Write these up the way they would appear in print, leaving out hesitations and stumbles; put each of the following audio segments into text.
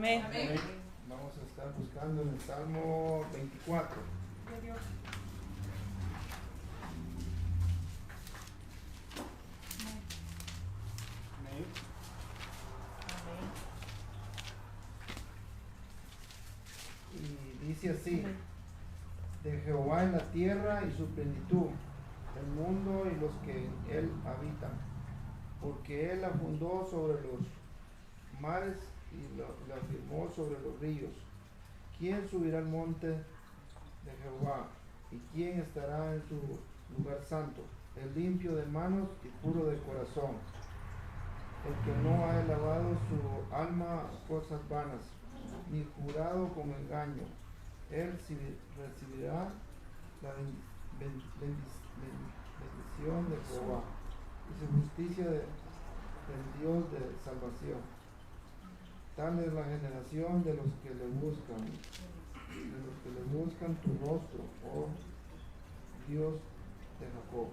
Amén. Amén. Vamos a estar buscando en el Salmo 24. Y dice así: de Jehová es la tierra y su plenitud, el mundo y los que en él habitan, porque él la fundó sobre los mares y la firmó sobre los ríos. ¿Quién subirá al monte de Jehová? ¿Y quién estará en su lugar santo? El limpio de manos y puro de corazón, el que no ha elevado su alma a cosas vanas, ni jurado con engaño. Él recibirá la bendición de Jehová y su justicia del Dios de salvación. Tal es la generación de los que le buscan, tu rostro, oh Dios de Jacob.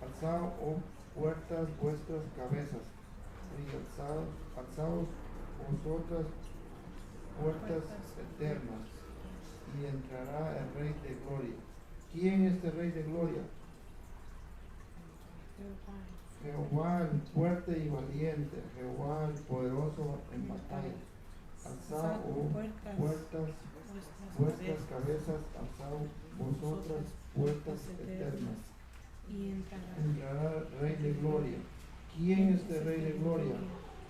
Alzad, oh puertas, vuestras cabezas, y alzaos vosotras puertas eternas, y entrará el Rey de Gloria. ¿Quién es este Rey de Gloria? Jehová el fuerte y valiente, Jehová el poderoso en batalla. Alzad, oh puertas, vuestras cabezas, alzad vosotras puertas eternas, y entrará el Rey de Gloria. ¿Quién es este Rey de Gloria?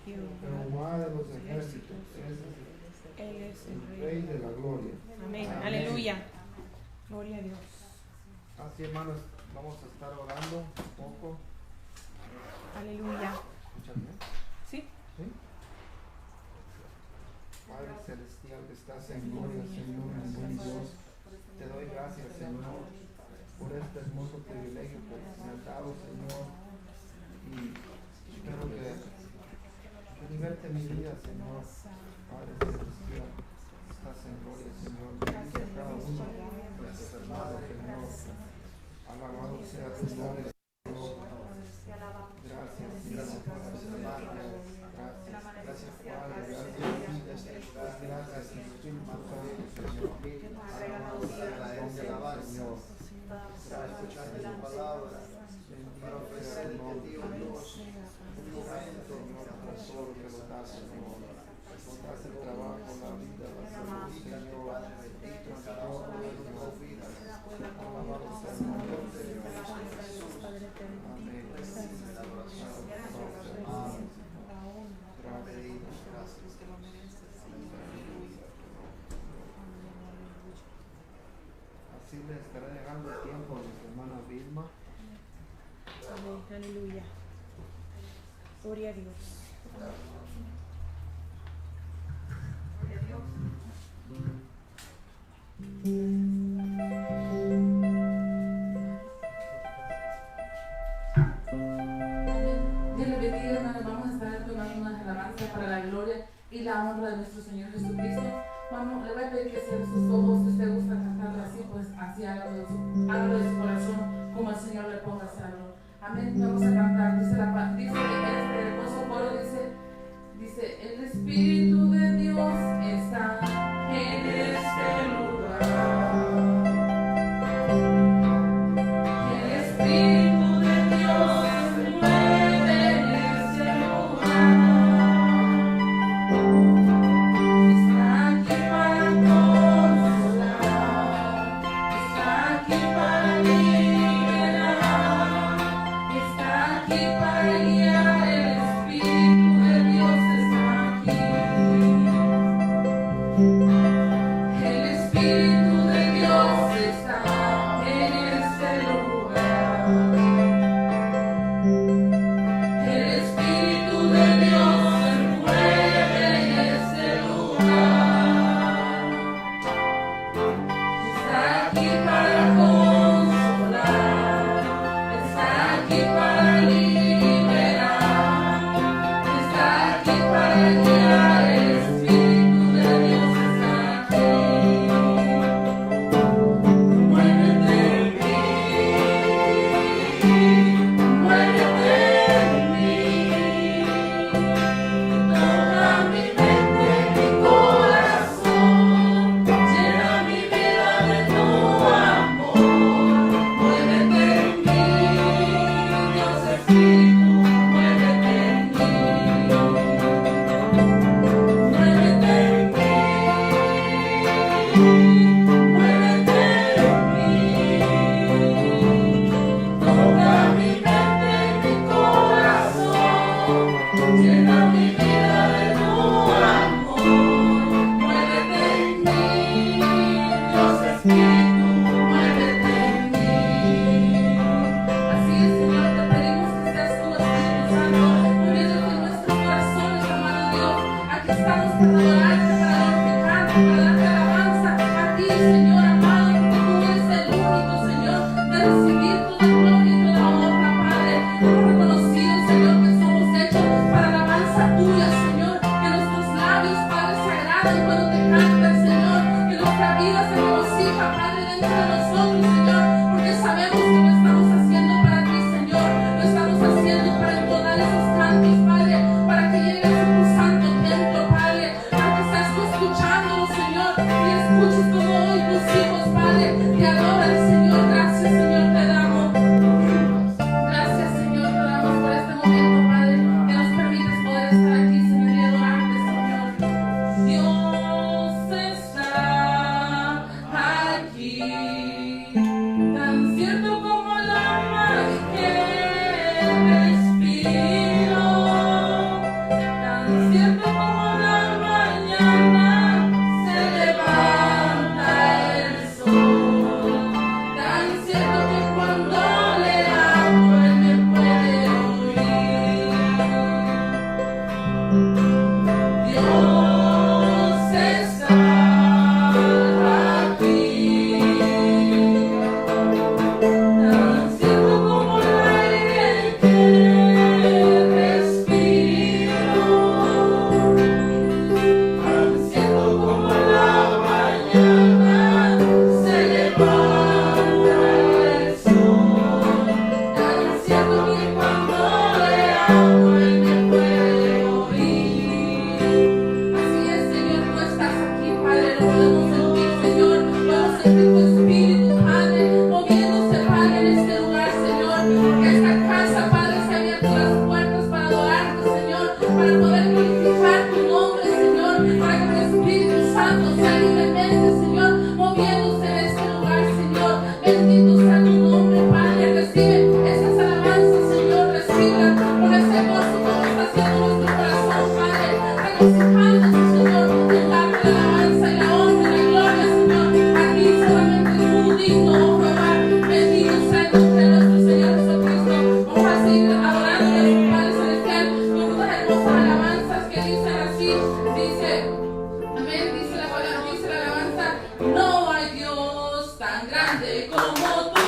Jehová de los ejércitos, Él es el Rey de la Gloria. Amén. Aleluya. Gloria a Dios. Así, hermanos, vamos a estar orando un poco. Aleluya. ¿Escuchan bien? ¿Sí? ¿Sí? Padre celestial que estás en gloria, Señor, en buen Dios, te doy gracias, Señor, por este hermoso privilegio que me has dado, Señor, y espero que liberte mi vida, Señor. Padre celestial, estás en gloria, Señor, bendice a cada uno de nuestros hermanos, Señor. Alabado sea tu nombre, Señor. Gracias, Señor, por este hermano. Gracias, Padre, gracias, Espíritu Santo, Señor. Alabado sea tu nombre, Señor. Gracias, escuchar tu palabra, para ofrecerte a ti, oh Dios, un momento, Señor, por todo lo que nos das, Señor. Nos das el trabajo, la vida, la salud, Señor. Bendito Señor, por nuestras vidas. Alabado sea tu nombre, Señor. Amén. Así le estará llegando el tiempo a nuestra hermana Vilma. Amén. Aleluya. Gloria a Dios. Dios le bendiga, hermanos. Vamos a estar tomando unas alabanzas para la gloria y la honra de nuestro Señor Jesucristo. Vamos, le voy a pedir que cierre sus ojos. Si usted gusta cantarlo así, pues así hágalo de su corazón, como el Señor le ponga a hacerlo. Amén. Vamos a cantar. Dice este hermoso coro, dice, el Espíritu de Dios está en este lugar. El Espíritu de Dios se mueve en este lugar. Está aquí para consolar, está aquí para liberar, está Tan cierto como el alma que respiro, tan cierto como la mañana se levanta el sol, tan cierto que cuando le hablo él me puede oír. Dios está aquí. Tan cierto como el aire que respiro, tan cierto como la mañana se levanta el sol, tan cierto que cuando le hablo él me puede oír. Así es, Señor, tú estás aquí, Padre, lo podemos sentir, Señor, podemos sentir tu Espíritu, Padre, moviéndose, Padre, en este lugar, Señor, que esta casa, Padre, se ha abierto las puertas para adorarte, Señor, para poder glorificar tu nombre, Señor, para que tu Espíritu Santo sea libremente, Señor, moviéndose en este lugar, Señor. Bendito sea tu nombre, Padre, recibe esas alabanzas, Señor, recibe por ese gozo que está haciendo nuestro corazón, Padre, regocijándonos, Señor, en darte la alabanza y la honra y la gloria, Señor. Aquí solamente tú digno, oh Jehová. Bendito sea el nombre de nuestro Señor Jesucristo. Vamos a seguir adorando a nuestro Padre Celestial con unas hermosas alabanzas que dicen así, dice, amén, dice la alabanza, no hay Dios tan grande como tú.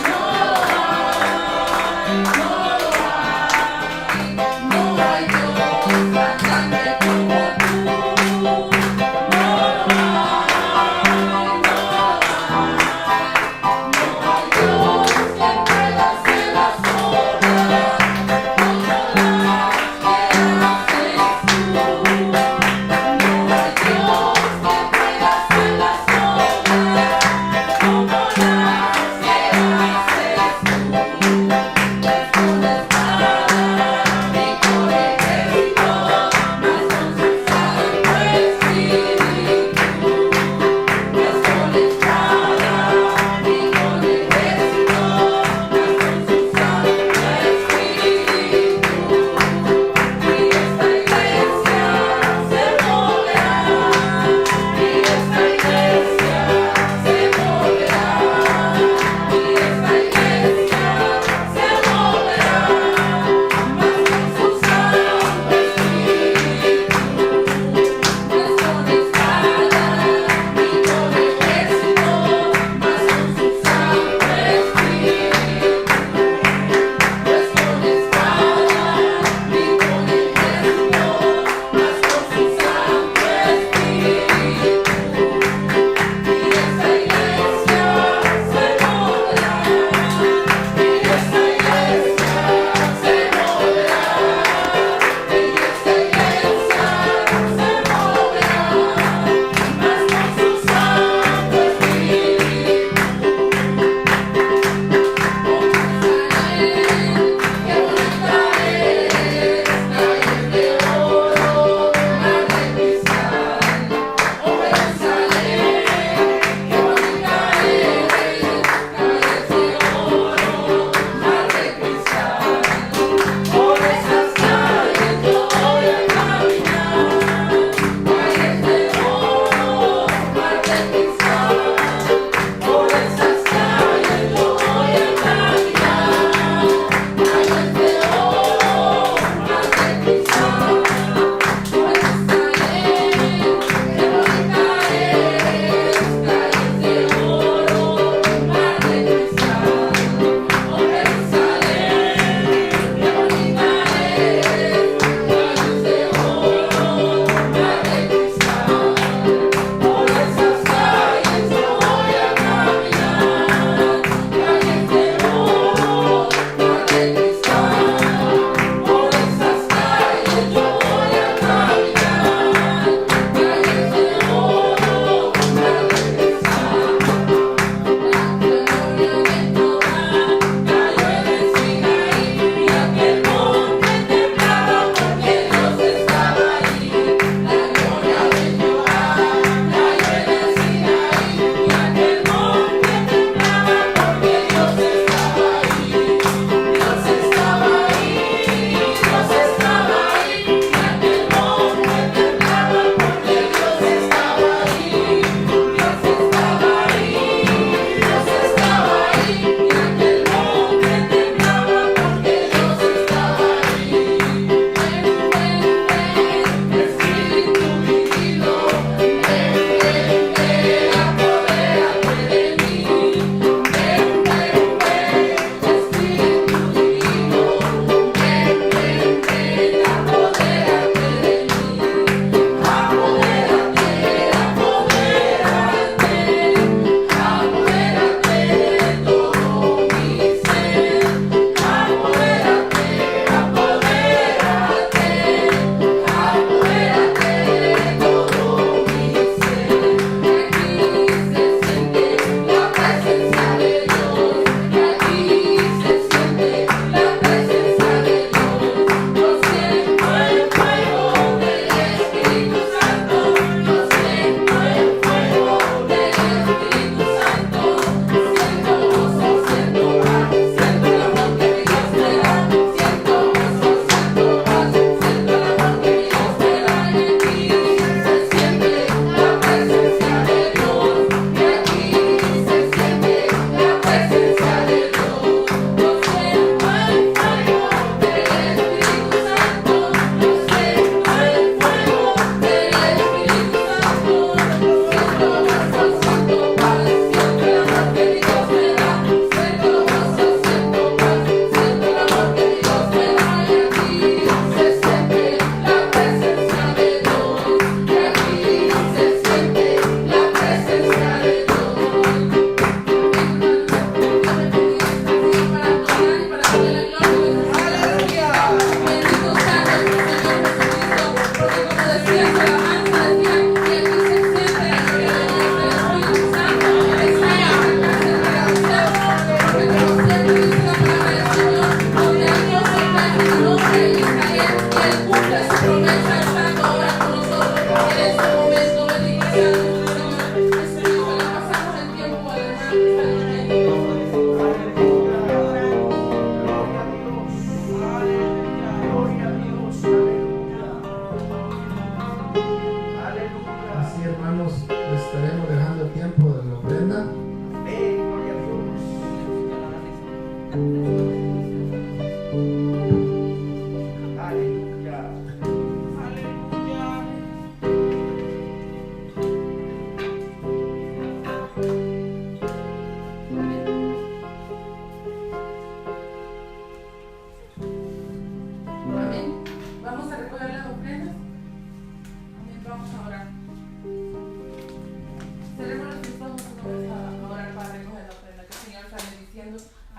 No lo hay, no lo hay, no hay Dios tan grande como tú. No lo hay, no lo hay, no hay Dios que pueda hacer las obras como las que haces tú. No hay Dios que pueda hacer las obras como las que haces tú.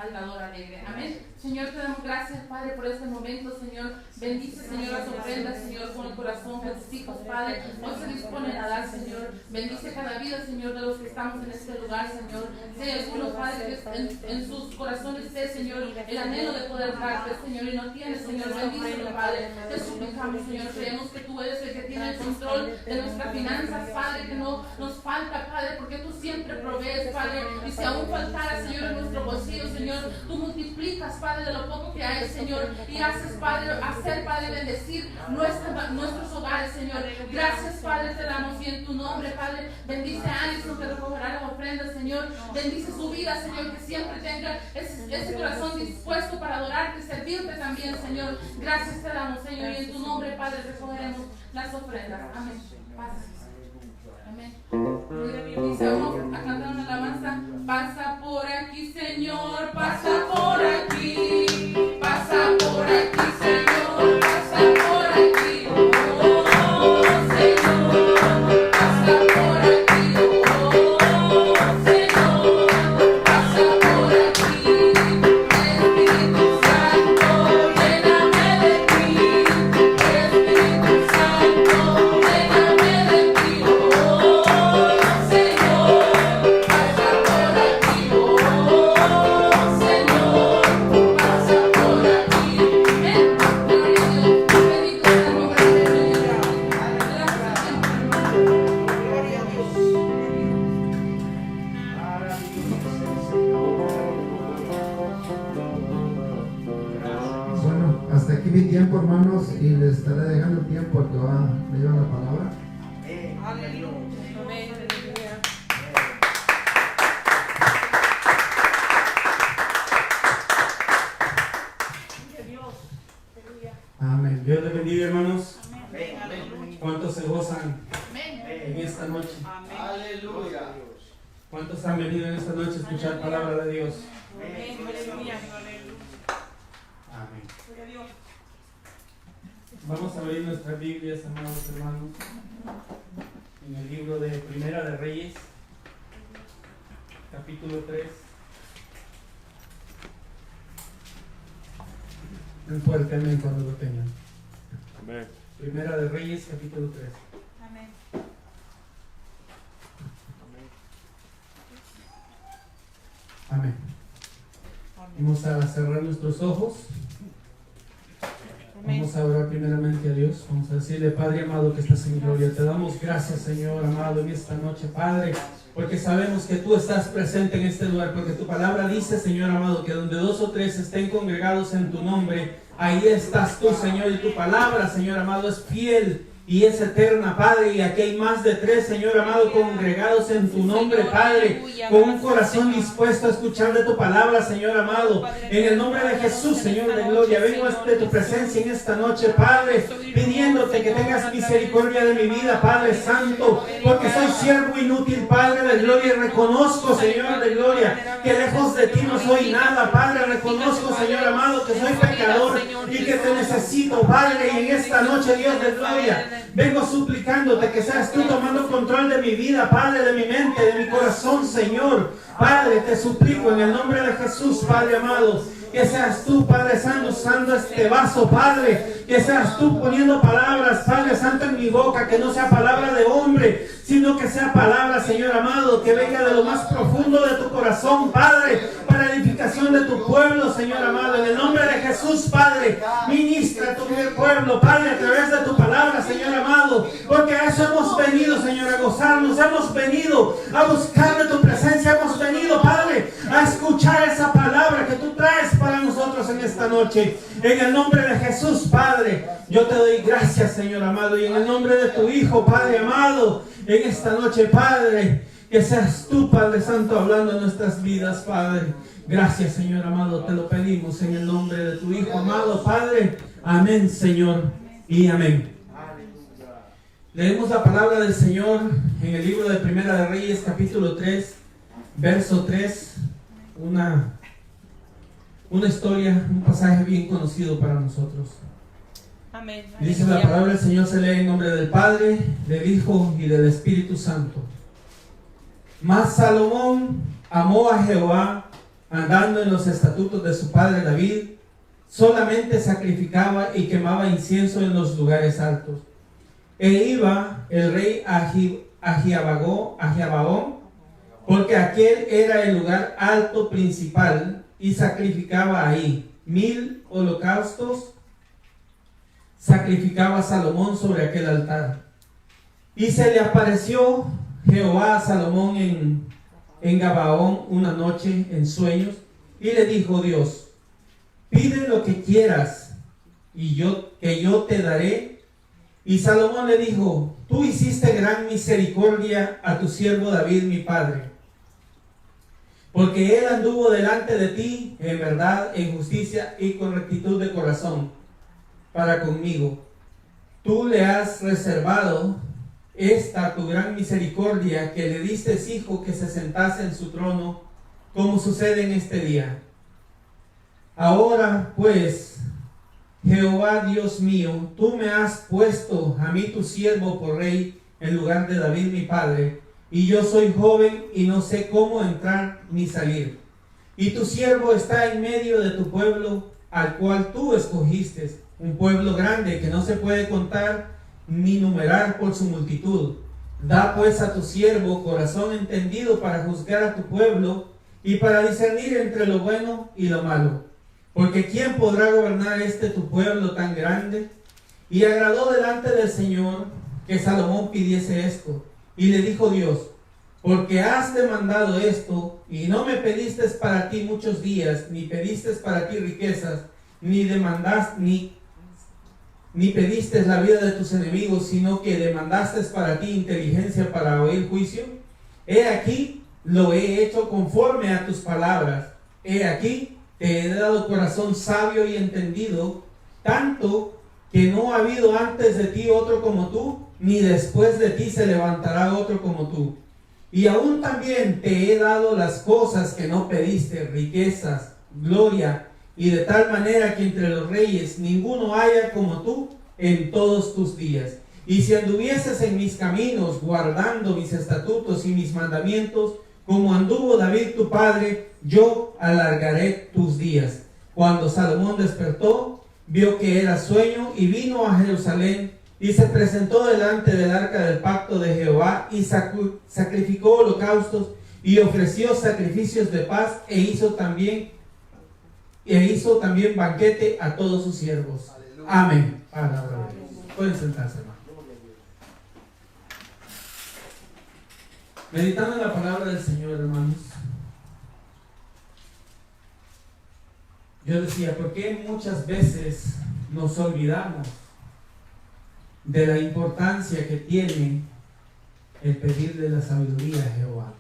al dador alegre. Amén. Señor, te damos gracias, Padre, por este momento, Señor. Bendice, Señor, las ofrendas, Señor, con el corazón que tus hijos, Padre, hoy se disponen a dar, Señor. Bendice cada vida, Señor, de los que estamos en este lugar, Señor. Si hay algunos, Padre, que en sus corazones esté, Señor, el anhelo de poder darte, Señor, y no tiene, Señor, bendícelo, Padre. Te suplicamos, Señor, creemos que tú eres el que tiene el control de nuestras finanzas, Padre, que no nos falta, Padre, porque tú siempre provees, Padre, y si aún faltara, Señor, en nuestro bolsillo, Señor, tú multiplicas, Padre, de lo poco que hay, Señor, y haces, Padre, Padre, bendecir nuestros hogares, Señor. Gracias, Padre, te damos y en tu nombre, Padre, bendice a Alison que recogerá las ofrendas, Señor. Bendice su vida, Señor, que siempre tenga ese corazón dispuesto para adorarte y servirte también, Señor. Gracias te damos, Señor, y en tu nombre, Padre, recogeremos las ofrendas. Amén. Pasa. Amén. Dice uno a cantar una alabanza. Pasa por aquí, Señor, pasa por aquí. Pasa por aquí, Señor, pasa por aquí. Oh, Señor, pasa por aquí. Oh, Señor, pasa por aquí. Espíritu Santo, lléname de ti. Espíritu Santo, lléname de ti. Oh, Señor, pasa por aquí. Oh, Señor, pasa por aquí. Ven, gloria a Dios. Bendito sea el nombre del Señor. Gloria a Dios. Bueno, hasta aquí mi tiempo, hermanos, y les estaré dejando el tiempo al que va a llevar la palabra. Aleluya. Amén. Aleluya. Gloria a Dios. Aleluya. Amén. Dios les bendiga, hermanos. Amén. Aleluya. ¿Cuántos se gozan Amén. en esta noche? Amén. Aleluya. ¿Cuántos han venido en esta noche a escuchar palabra de Dios? Amén. Aleluya. Amén. Gloria a Dios. Vamos a abrir nuestras Biblias, amados hermanos, en el libro de Primera de Reyes, capítulo 3. Un fuerte amén cuando lo tengan. Amén. Primera de Reyes, capítulo 3. Amén. Amén. Vamos a cerrar nuestros ojos. Vamos a orar primeramente a Dios. Vamos a decirle: Padre amado que estás en gloria, te damos gracias, Señor amado, en esta noche, Padre, porque sabemos que tú estás presente en este lugar, porque tu palabra dice, Señor amado, que donde 2 o 3 estén congregados en tu nombre, ahí estás tú, Señor, y tu palabra, Señor amado, es fiel y es eterna, Padre, y aquí hay más de 3, Señor amado, congregados en tu nombre, Padre, con un corazón dispuesto a escuchar de tu palabra, Señor amado, en el nombre de Jesús, Señor de gloria. Vengo ante tu presencia en esta noche, Padre, pidiéndote que tengas misericordia de mi vida, Padre Santo, porque soy siervo inútil, Padre de gloria, y reconozco, Señor de gloria, que lejos de ti no soy nada, Padre. Reconozco, Señor amado, que soy pecador y que te necesito, Padre, y en esta noche, Dios de gloria, vengo suplicándote que seas tú tomando control de mi vida, Padre, de mi mente, de mi corazón, Señor. Padre, te suplico en el nombre de Jesús, Padre amado, que seas tú, Padre Santo, usando este vaso, Padre, que seas tú poniendo palabras, Padre Santo, en mi boca, que no sea palabra de hombre, sino que sea palabra, Señor amado, que venga de lo más profundo de tu corazón, Padre, para edificación de tu pueblo, Señor amado. En el nombre de Jesús, Padre, ministra a tu pueblo, Padre, a través de tu palabra, Señor amado, porque a eso hemos venido, Señor, a gozarnos, hemos venido a buscar de tu presencia, hemos venido, Padre, a escuchar esa palabra que tú traes para nosotros en esta noche. En el nombre de Jesús, Padre, yo te doy gracias, Señor amado, y en el nombre de tu Hijo, Padre amado, en esta noche, Padre, que seas tú, Padre Santo, hablando en nuestras vidas, Padre. Gracias, Señor amado, te lo pedimos en el nombre de tu Hijo amado, Padre. Amén, Señor, y amén. Leemos la palabra del Señor en el libro de Primera de Reyes, capítulo 3, verso 3, una historia, un pasaje bien conocido para nosotros. Amén. Dice la palabra del Señor, se lee en nombre del Padre, del Hijo y del Espíritu Santo. Mas Salomón amó a Jehová, andando en los estatutos de su padre David, solamente sacrificaba y quemaba incienso en los lugares altos. E iba el rey a Gibeón, porque aquel era el lugar alto principal, y sacrificaba ahí 1000 holocaustos. Sacrificaba Salomón sobre aquel altar. Y se le apareció Jehová a Salomón en Gabaón una noche en sueños, y le dijo Dios: pide lo que quieras, y yo te daré. Y Salomón le dijo: tú hiciste gran misericordia a tu siervo David mi padre, porque él anduvo delante de ti en verdad, en justicia y con rectitud de corazón para conmigo. Tú le has reservado esta tu gran misericordia, que le diste hijo que se sentase en su trono, como sucede en este día. Ahora pues, Jehová Dios mío, tú me has puesto a mí tu siervo por rey en lugar de David mi padre, y yo soy joven y no sé cómo entrar ni salir. Y tu siervo está en medio de tu pueblo, al cual tú escogiste, un pueblo grande que no se puede contar ni numerar por su multitud. Da pues a tu siervo corazón entendido para juzgar a tu pueblo y para discernir entre lo bueno y lo malo. Porque ¿quién podrá gobernar tu pueblo tan grande? Y agradó delante del Señor que Salomón pidiese esto. Y le dijo Dios: porque has demandado esto, y no me pediste para ti muchos días, ni pediste para ti riquezas, ni pediste la vida de tus enemigos, sino que demandaste para ti inteligencia para oír juicio. He aquí, lo he hecho conforme a tus palabras. He aquí, te he dado corazón sabio y entendido, tanto que no ha habido antes de ti otro como tú, ni después de ti se levantará otro como tú. Y aún también te he dado las cosas que no pediste, riquezas, gloria, y de tal manera que entre los reyes ninguno haya como tú en todos tus días. Y si anduvieses en mis caminos, guardando mis estatutos y mis mandamientos, como anduvo David tu padre, yo alargaré tus días. Cuando Salomón despertó, vio que era sueño, y vino a Jerusalén, y se presentó delante del arca del pacto de Jehová, y sacrificó holocaustos, y ofreció sacrificios de paz, e hizo también banquete a todos sus siervos. Aleluya. Amén. Palabra de Dios. Pueden sentarse, hermano. Meditando en la palabra del Señor, hermanos, yo decía: ¿por qué muchas veces nos olvidamos de la importancia que tiene el pedirle la sabiduría a Jehová?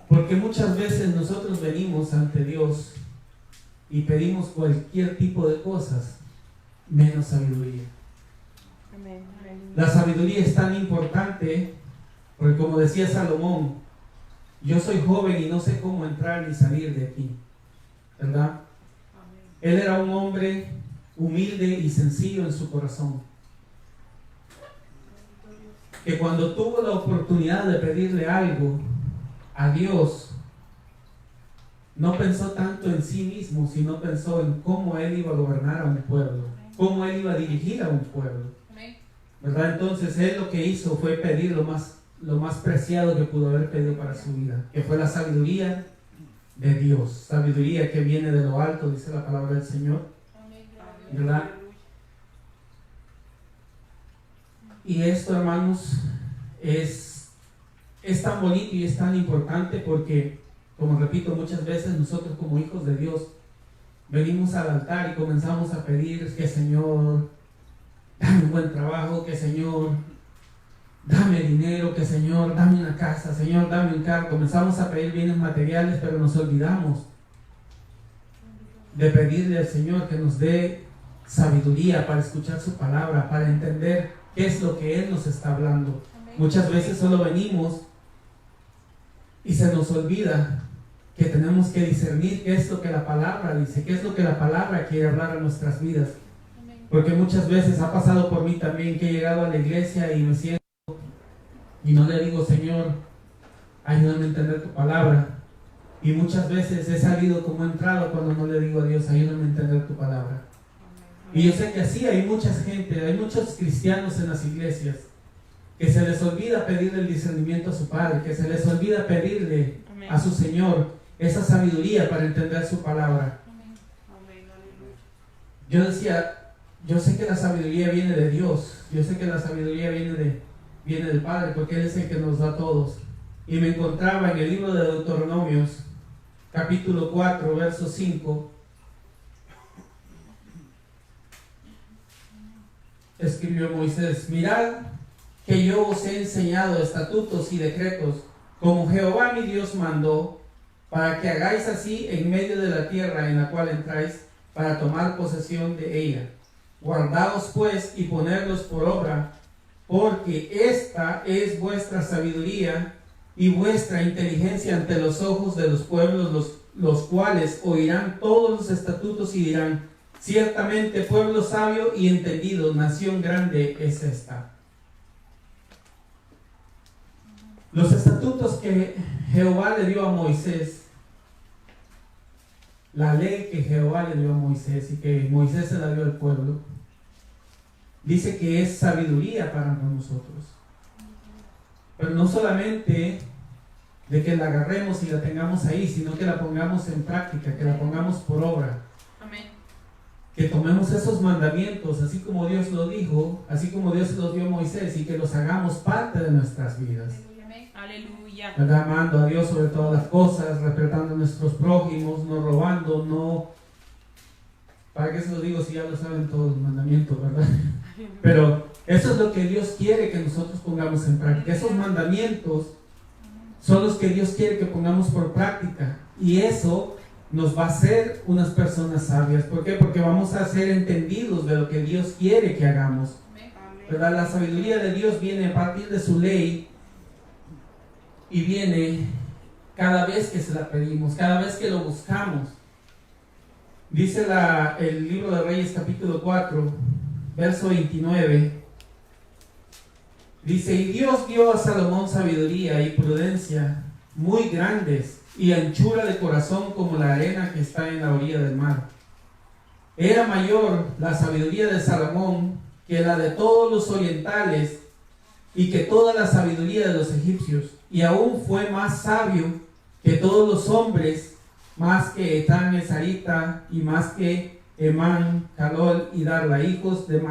Porque muchas veces nosotros venimos ante Dios y pedimos cualquier tipo de cosas, menos sabiduría. La sabiduría es tan importante, porque como decía Salomón: yo soy joven y no sé cómo entrar ni salir de aquí, ¿verdad? Él era un hombre humilde y sencillo en su corazón, que cuando tuvo la oportunidad de pedirle algo a Dios, no pensó tanto en sí mismo, sino pensó en cómo él iba a gobernar a un pueblo, cómo él iba a dirigir a un pueblo, ¿verdad? Entonces él lo que hizo fue pedir lo más preciado que pudo haber pedido para su vida, que fue la sabiduría de Dios, sabiduría que viene de lo alto, dice la palabra del Señor, ¿verdad? Y esto, hermanos, es tan bonito y es tan importante porque, como repito muchas veces, nosotros como hijos de Dios venimos al altar y comenzamos a pedir que Señor, dame un buen trabajo, que Señor, dame dinero, que Señor, dame una casa, Señor, dame un carro. Comenzamos a pedir bienes materiales, pero nos olvidamos de pedirle al Señor que nos dé sabiduría para escuchar su palabra, para entender qué es lo que Él nos está hablando. Muchas veces solo venimos y se nos olvida que tenemos que discernir qué es lo que la palabra dice, qué es lo que la palabra quiere hablar a nuestras vidas. Porque muchas veces ha pasado por mí también que he llegado a la iglesia y me siento y no le digo: Señor, ayúdame a entender tu palabra, Y muchas veces he salido como he entrado cuando no le digo a Dios, ayúdame a entender tu palabra. Y yo sé que así hay mucha gente, hay muchos cristianos en las iglesias que se les olvida pedirle el discernimiento a su Padre, que se les olvida pedirle a su Señor esa sabiduría para entender su palabra. Yo decía, yo sé que la sabiduría viene de Dios, yo sé que la sabiduría viene del Padre, porque Él es el que nos da a todos. Y me encontraba en el libro de Deuteronomios, capítulo 4, verso 5. Escribió Moisés: mirad que yo os he enseñado estatutos y decretos, como Jehová mi Dios mandó, para que hagáis así en medio de la tierra en la cual entráis, para tomar posesión de ella. Guardaos pues y ponedlos por obra, porque esta es vuestra sabiduría y vuestra inteligencia ante los ojos de los pueblos, los cuales oirán todos los estatutos y dirán: ciertamente pueblo sabio y entendido, nación grande es esta. Los estatutos que Jehová le dio a Moisés, la ley que Jehová le dio a Moisés y que Moisés se la dio al pueblo, dice que es sabiduría para nosotros. Pero no solamente de que la agarremos y la tengamos ahí, sino que la pongamos en práctica, que la pongamos por obra. Amén. Que tomemos esos mandamientos, así como Dios lo dijo, así como Dios los dio a Moisés, y que los hagamos parte de nuestras vidas. Aleluya. ¿Verdad? Amando a Dios sobre todas las cosas, respetando a nuestros prójimos, no robando, no... ¿Para qué se los digo si ya lo saben todos los mandamientos, verdad? Pero eso es lo que Dios quiere que nosotros pongamos en práctica. Esos mandamientos son los que Dios quiere que pongamos por práctica. Y eso nos va a hacer unas personas sabias. ¿Por qué? Porque vamos a ser entendidos de lo que Dios quiere que hagamos. ¿Verdad? La sabiduría de Dios viene a partir de su ley. Y viene cada vez que se la pedimos, cada vez que lo buscamos. Dice el libro de Reyes capítulo 4, verso 29. Dice: y Dios dio a Salomón sabiduría y prudencia muy grandes, y anchura de corazón como la arena que está en la orilla del mar. Era mayor la sabiduría de Salomón que la de todos los orientales, y que toda la sabiduría de los egipcios, y aún fue más sabio que todos los hombres, más que Etán Esarita, y más que Emán, Calol y Darla, hijos de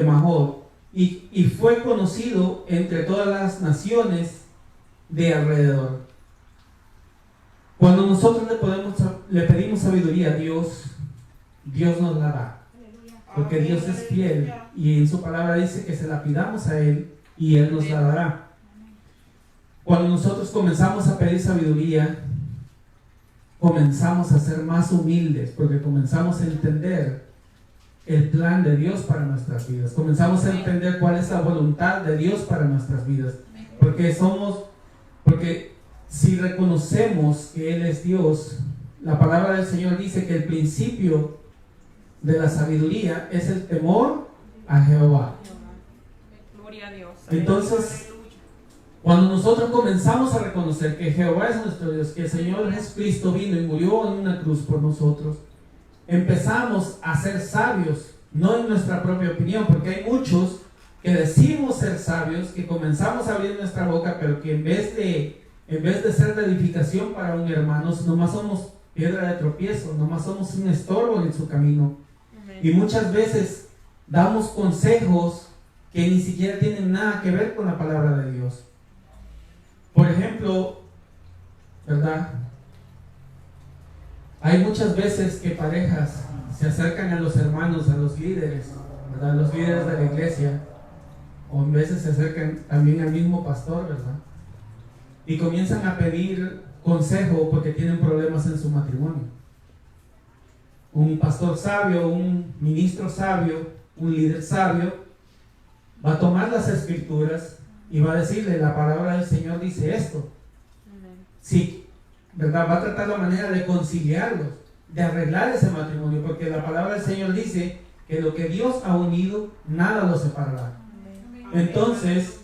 Mahol, y fue conocido entre todas las naciones de alrededor. Cuando nosotros le pedimos sabiduría a Dios, Dios nos la da, porque Dios es fiel, y en su palabra dice que se la pidamos a Él y Él nos la dará. Cuando nosotros comenzamos a pedir sabiduría, comenzamos a ser más humildes, porque comenzamos a entender el plan de Dios para nuestras vidas. Comenzamos a entender cuál es la voluntad de Dios para nuestras vidas. Porque si reconocemos que Él es Dios, la palabra del Señor dice que el principio de la sabiduría es el temor a Jehová. Gloria a Dios. Entonces, cuando nosotros comenzamos a reconocer que Jehová es nuestro Dios, que el Señor Jesucristo vino y murió en una cruz por nosotros, empezamos a ser sabios, no en nuestra propia opinión, porque hay muchos que decimos ser sabios, que comenzamos a abrir nuestra boca, pero que en vez de ser de edificación para un hermano, nomás somos piedra de tropiezo, nomás somos un estorbo en su camino. Y muchas veces damos consejos que ni siquiera tienen nada que ver con la palabra de Dios. Por ejemplo, ¿verdad? Hay muchas veces que parejas se acercan a los hermanos, a los líderes, ¿verdad? Los líderes de la iglesia, o en veces se acercan también al mismo pastor, ¿verdad? Y comienzan a pedir consejo porque tienen problemas en su matrimonio. Un pastor sabio, un ministro sabio, un líder sabio va a tomar las escrituras y va a decirle: la palabra del Señor dice esto. Sí, ¿verdad? Va a tratar la manera de conciliarlos, de arreglar ese matrimonio, porque la palabra del Señor dice que lo que Dios ha unido, nada lo separará. Entonces,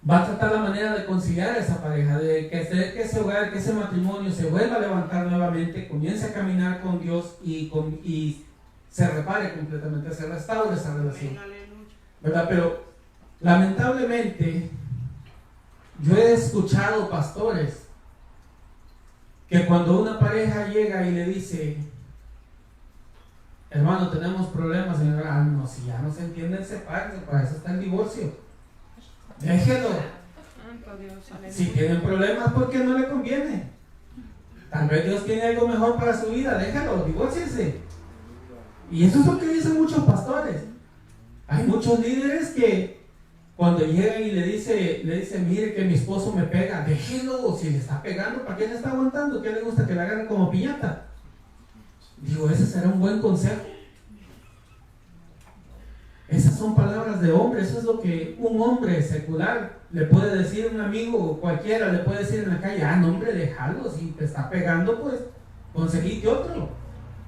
va a tratar la manera de conciliar a esa pareja, de que ese hogar, que ese matrimonio se vuelva a levantar nuevamente, comience a caminar con Dios y se repare completamente, se restaure esa relación, ¿verdad? Pero lamentablemente yo he escuchado pastores que cuando una pareja llega y le dice, hermano, tenemos problemas, no, si ya no se entienden, sepárense, para eso está el divorcio. Déjelo. Si tienen problemas, porque no le conviene. Tal vez Dios tiene algo mejor para su vida, déjalo, divórciense. Y eso es lo que dicen muchos pastores. Hay muchos líderes que cuando llegan y le dice, mire que mi esposo me pega, déjelo, si le está pegando, ¿para qué le está aguantando? ¿Qué le gusta que le agarren como piñata? Digo, ese será un buen consejo. Esas son palabras de hombre, eso es lo que un hombre secular le puede decir a un amigo o cualquiera, le puede decir en la calle, no hombre, déjalo, si te está pegando, pues conseguite otro,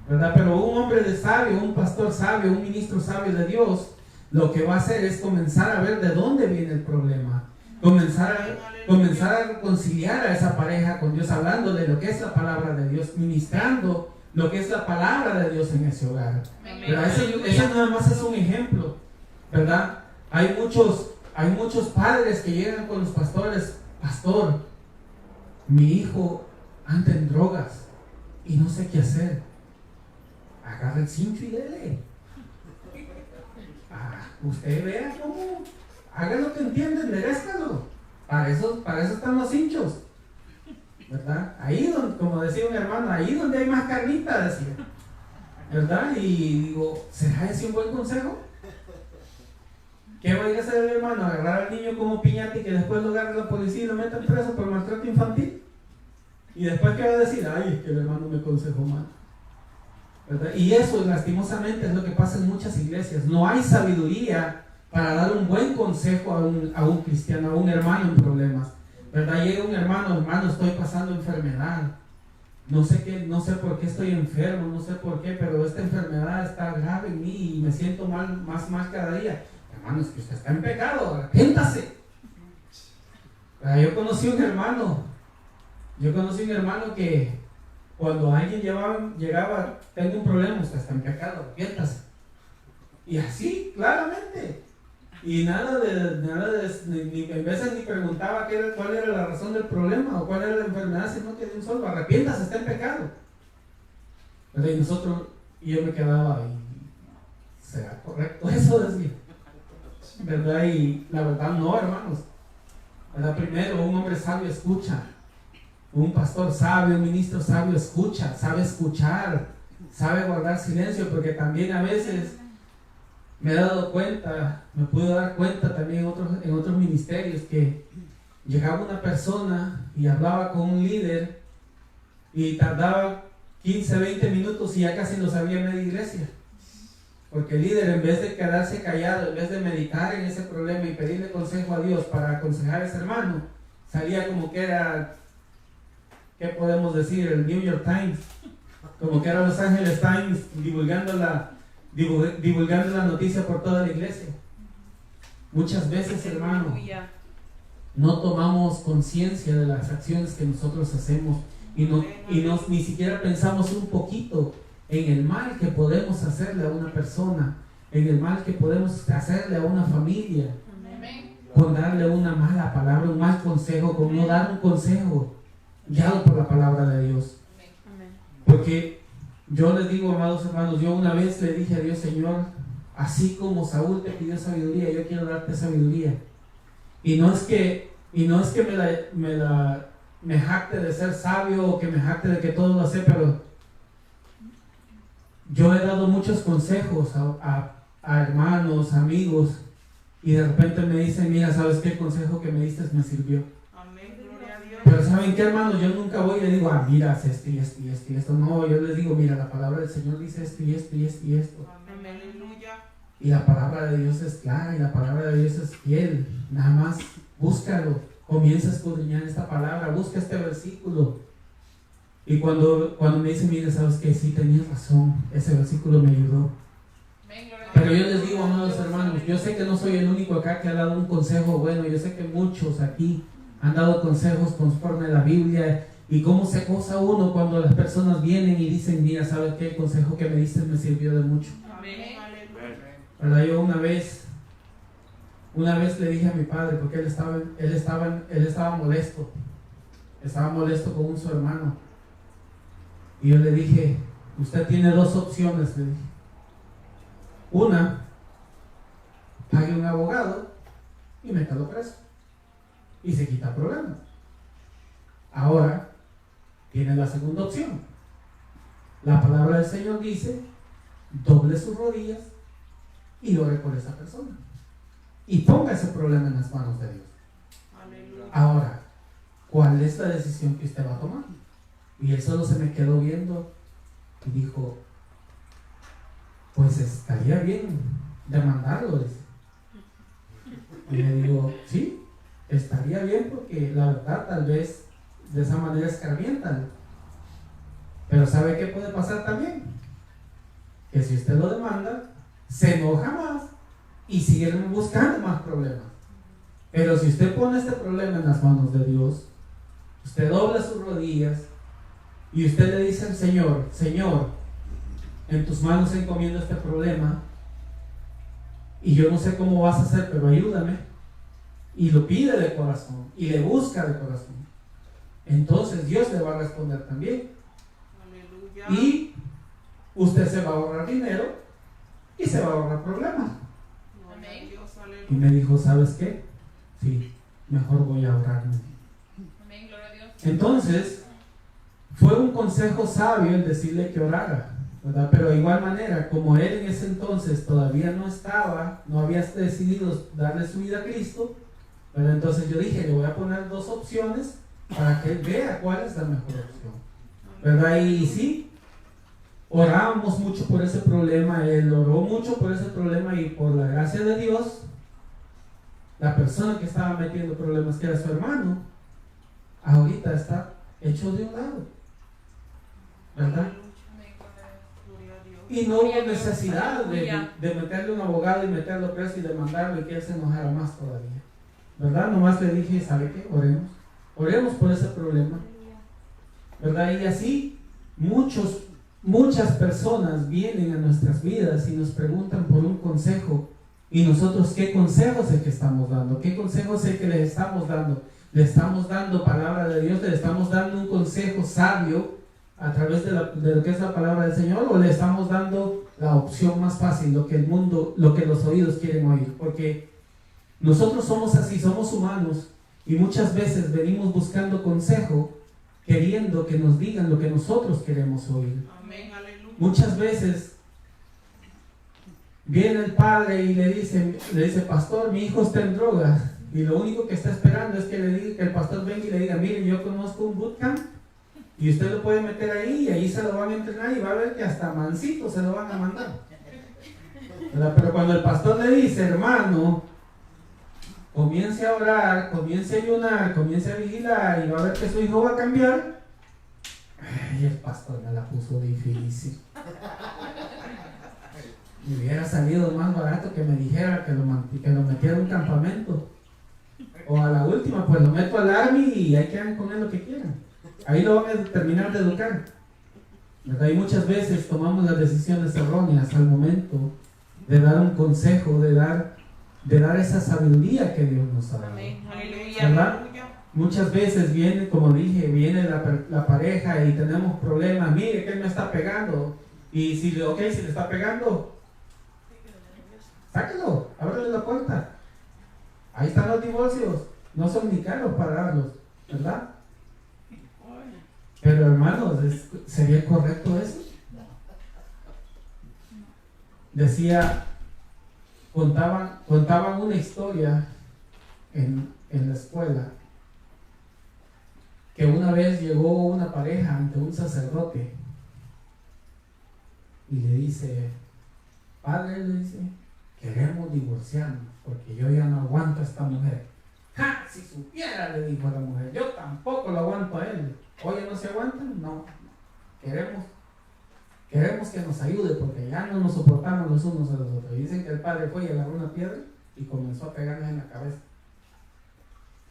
¿verdad? Pero un hombre de sabio, un pastor sabio, un ministro sabio de Dios, lo que va a hacer es comenzar a ver de dónde viene el problema, comenzar a reconciliar a esa pareja con Dios, hablándole de lo que es la palabra de Dios, ministrando lo que es la palabra de Dios en ese hogar. Ese nada más es un ejemplo, ¿verdad? Hay muchos padres que llegan con los pastores, pastor, mi hijo anda en drogas y no sé qué hacer. Agarra el cincho y dele. Usted vea cómo, haga lo que entiende, enderezcalo. Para eso están los cinchos, ¿verdad? Ahí donde, como decía un hermano, ahí donde hay más carnita, decía, ¿verdad? Y digo, ¿será ese un buen consejo? ¿Qué va a ir a hacer el hermano? ¿Agarrar al niño como piñata y que después lo agarre la policía y lo metan preso por maltrato infantil? Y después, ¿qué va a decir? Ay, es que el hermano me aconsejó mal, ¿verdad? Y eso, lastimosamente, es lo que pasa en muchas iglesias. No hay sabiduría para dar un buen consejo a un cristiano, a un hermano en problemas, ¿verdad? Llega un hermano, estoy pasando enfermedad, no sé por qué estoy enfermo, no sé por qué, pero esta enfermedad está grave en mí y me siento más cada día. Hermano, es que usted está en pecado, arrepiéntase. Yo conocí un hermano que cuando alguien llegaba, tengo un problema, usted está en pecado, arrepiéntase. Y así, claramente. Y nada de en veces ni preguntaba cuál era la razón del problema o cuál era la enfermedad, sino que de un solo, arrepiéntase, está en pecado. Y yo me quedaba ahí, ¿será correcto eso? Decía, ¿verdad? Y la verdad no, hermanos, ¿verdad? Primero, un hombre sabio escucha, un pastor sabio, un ministro sabio escucha, sabe escuchar, sabe guardar silencio, porque también a veces me pude dar cuenta también en otros ministerios que llegaba una persona y hablaba con un líder y tardaba 15, 20 minutos y ya casi no sabía media iglesia, porque el líder, en vez de quedarse callado, en vez de meditar en ese problema y pedirle consejo a Dios para aconsejar a ese hermano, salía como que era, ¿qué podemos decir? El New York Times, como que era Los Angeles Times, divulgando la noticia por toda la iglesia. Muchas veces, hermano, no tomamos conciencia de las acciones que nosotros hacemos y ni siquiera pensamos un poquito en el mal que podemos hacerle a una persona, en el mal que podemos hacerle a una familia, con darle una mala palabra, un mal consejo, con no dar un consejo guiado por la palabra de Dios. Porque yo les digo, amados hermanos, yo una vez le dije a Dios, Señor, así como Saúl te pidió sabiduría, yo quiero darte sabiduría. Y no es que me jacte de ser sabio o que me jacte de que todo lo sé, pero yo he dado muchos consejos a hermanos, amigos, y de repente me dicen, mira, ¿sabes qué? El consejo que me diste me sirvió. Pero ¿saben qué, hermanos? Yo nunca voy y le digo, mira, haz esto y esto y esto y esto. No, yo les digo, mira, la palabra del Señor dice esto y esto y esto y esto. Y la palabra de Dios es clara y la palabra de Dios es fiel. Nada más búscalo, comienza a escudriñar esta palabra, busca este versículo. Y cuando me dicen, mira, ¿sabes qué? Sí, tenías razón, ese versículo me ayudó. Pero yo les digo, amados hermanos, yo sé que no soy el único acá que ha dado un consejo bueno. Yo sé que muchos aquí han dado consejos conforme a la Biblia y cómo se goza uno cuando las personas vienen y dicen, mira, ¿sabes qué? El consejo que me diste me sirvió de mucho. Amén. ¿Verdad? Yo una vez le dije a mi padre, porque él estaba molesto. Estaba molesto con su hermano. Y yo le dije, usted tiene dos opciones, le dije. Una, pague un abogado y métalo preso. Y se quita problemas. Ahora, tiene la segunda opción. La palabra del Señor dice, doble sus rodillas y ore por esa persona. Y ponga ese problema en las manos de Dios. Aleluya. Ahora, ¿cuál es la decisión que usted va a tomar? Y él solo se me quedó viendo y dijo, pues estaría bien demandarlo. Dice. Y le digo, sí, estaría bien porque la verdad tal vez de esa manera escarmientan. Pero ¿sabe qué puede pasar también? Que si usted lo demanda, se enoja más y sigue buscando más problemas. Pero si usted pone este problema en las manos de Dios, usted dobla sus rodillas y usted le dice al Señor, Señor, en tus manos encomiendo este problema y yo no sé cómo vas a hacer, pero ayúdame. Y lo pide de corazón y le busca de corazón. Entonces Dios le va a responder también. Aleluya. Y usted se va a ahorrar dinero y se va a ahorrar problemas. Amén. Y me dijo, ¿sabes qué? Sí, mejor voy a ahorrarme. Amén, gloria a Dios. Entonces, fue un consejo sabio el decirle que orara, ¿verdad? Pero de igual manera, como él en ese entonces todavía no había decidido darle su vida a Cristo, ¿verdad? Entonces yo dije, le voy a poner dos opciones para que él vea cuál es la mejor opción, ¿verdad? Y sí, orábamos mucho por ese problema, él oró mucho por ese problema y por la gracia de Dios, la persona que estaba metiendo problemas, que era su hermano, ahorita está hecho de un lado, ¿verdad? Y no hubo necesidad de meterle un abogado y meterlo preso y demandarlo y que él se enojara más todavía, ¿verdad? Nomás le dije, ¿sabe qué? Oremos por ese problema, ¿verdad? Y así muchas personas vienen a nuestras vidas y nos preguntan por un consejo. Y nosotros, ¿qué consejo es el que estamos dando? ¿Qué consejo es el que les estamos dando? Le estamos dando palabra de Dios, le estamos dando un consejo sabio a través de lo que es la palabra del Señor, o le estamos dando la opción más fácil, lo que el mundo, lo que los oídos quieren oír. Porque nosotros somos así, somos humanos y muchas veces venimos buscando consejo, queriendo que nos digan lo que nosotros queremos oír. Amén, aleluya. Muchas veces viene el padre y le dice, pastor, mi hijo está en drogas, y lo único que está esperando es que el pastor venga y le diga, mire, yo conozco un bootcamp y usted lo puede meter ahí y ahí se lo van a entrenar y va a ver que hasta mansito se lo van a mandar, ¿verdad? Pero cuando el pastor le dice, hermano, comience a orar, comience a ayunar, comience a vigilar y va a ver que su hijo va a cambiar, y el pastor me la puso difícil. Me hubiera salido más barato que me dijera que lo metiera en un campamento. O a la última, pues lo meto al army y ahí quedan con él lo que quieran. Ahí lo van a terminar de educar, ¿verdad? Y muchas veces tomamos las decisiones erróneas al momento de dar un consejo, de dar esa sabiduría que Dios nos ha dado. Amén, aleluya. ¿Verdad? Muchas veces viene, como dije, viene la pareja y tenemos problemas. Mire que él me está pegando. Y si le está pegando, sáquelo, ábrele la puerta. Ahí están los divorcios. No son ni caros para darlos, ¿verdad? Pero hermanos, ¿sería correcto eso? Contaban una historia en la escuela, que una vez llegó una pareja ante un sacerdote y le dice, padre, le dice, queremos divorciarnos porque yo ya no aguanto a esta mujer. ¡Ja! Si supiera, le dijo a la mujer, yo tampoco lo aguanto a él. Oye, ¿no se aguantan? No, queremos queremos que nos ayude porque ya no nos soportamos los unos a los otros. Y dicen que el padre fue y agarró una piedra y comenzó a pegarles en la cabeza.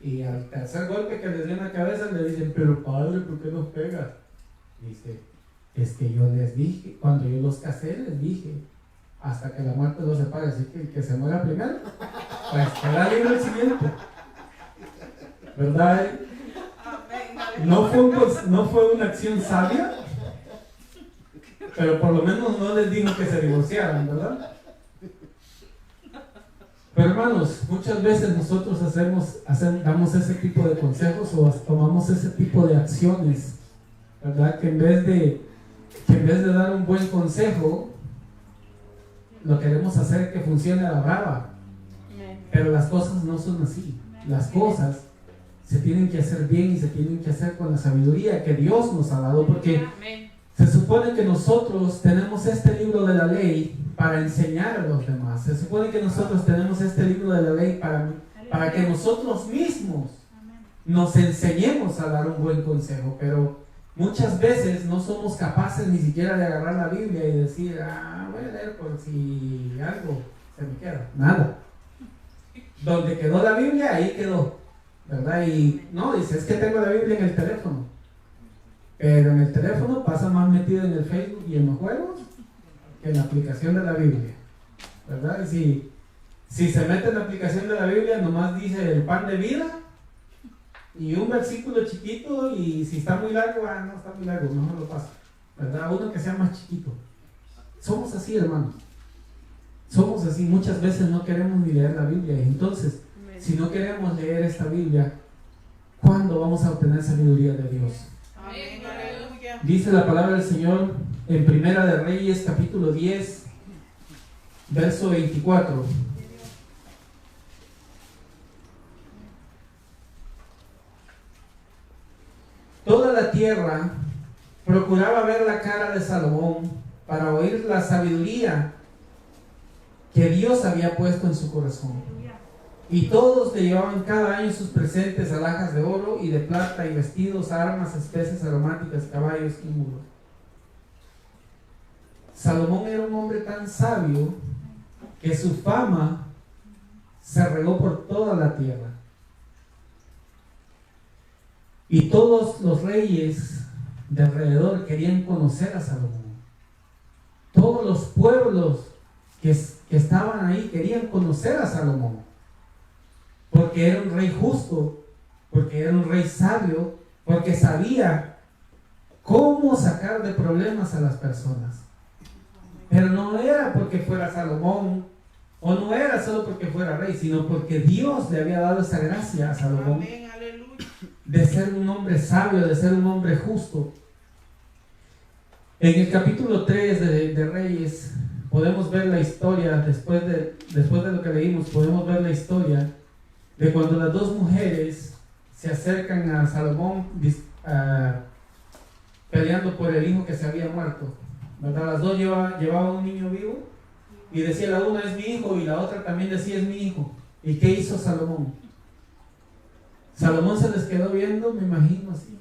Y al tercer golpe que les dio en la cabeza le dicen, pero padre, ¿por qué nos pegas? Dice, es que yo les dije, cuando yo los casé les dije, hasta que la muerte los separe, así que el que se muera primero, pues queda libre el siguiente. ¿Verdad? No fue una acción sabia, pero por lo menos no les dijo que se divorciaran, ¿verdad? Pero hermanos, muchas veces nosotros damos ese tipo de consejos o tomamos ese tipo de acciones, ¿verdad? Que en vez de dar un buen consejo, lo queremos hacer que funcione a la brava. Pero las cosas no son así. Las cosas se tienen que hacer bien y se tienen que hacer con la sabiduría que Dios nos ha dado, porque se supone que nosotros tenemos este libro de la ley para enseñar a los demás. Se supone que nosotros tenemos este libro de la ley para que nosotros mismos nos enseñemos a dar un buen consejo, pero muchas veces no somos capaces ni siquiera de agarrar la Biblia y decir, voy a leer por si algo se me queda. Nada. Donde quedó la Biblia, ahí quedó, ¿verdad? Y no, dice, es que tengo la Biblia en el teléfono. Pero en el teléfono pasa más metido en el Facebook y en los juegos que en la aplicación de la Biblia, ¿verdad? Y si se mete en la aplicación de la Biblia, nomás dice el pan de vida y un versículo chiquito, y si está muy largo, no está muy largo, mejor lo paso, ¿verdad? Uno que sea más chiquito. Somos así, hermanos. Somos así. Muchas veces no queremos ni leer la Biblia. Y entonces, si no queremos leer esta Biblia, ¿cuándo vamos a obtener sabiduría de Dios? Dice la palabra del Señor en Primera de Reyes, capítulo 10, verso 24. Toda la tierra procuraba ver la cara de Salomón para oír la sabiduría que Dios había puesto en su corazón. Y todos le llevaban cada año sus presentes, alhajas de oro y de plata, y vestidos, armas, especies aromáticas, caballos y mulos. Salomón era un hombre tan sabio que su fama se regó por toda la tierra. Y todos los reyes de alrededor querían conocer a Salomón. Todos los pueblos que estaban ahí querían conocer a Salomón. Porque era un rey justo, porque era un rey sabio, porque sabía cómo sacar de problemas a las personas. Pero no era porque fuera Salomón, o no era solo porque fuera rey, sino porque Dios le había dado esa gracia a Salomón de ser un hombre sabio, de ser un hombre justo. En el capítulo 3 de Reyes podemos ver la historia, después de lo que leímos, podemos ver la historia de cuando las dos mujeres se acercan a Salomón peleando por el hijo que se había muerto, ¿verdad? Las dos llevaban un niño vivo y decía la una es mi hijo y la otra también decía es mi hijo. ¿Y qué hizo Salomón? Salomón se les quedó viendo, me imagino así,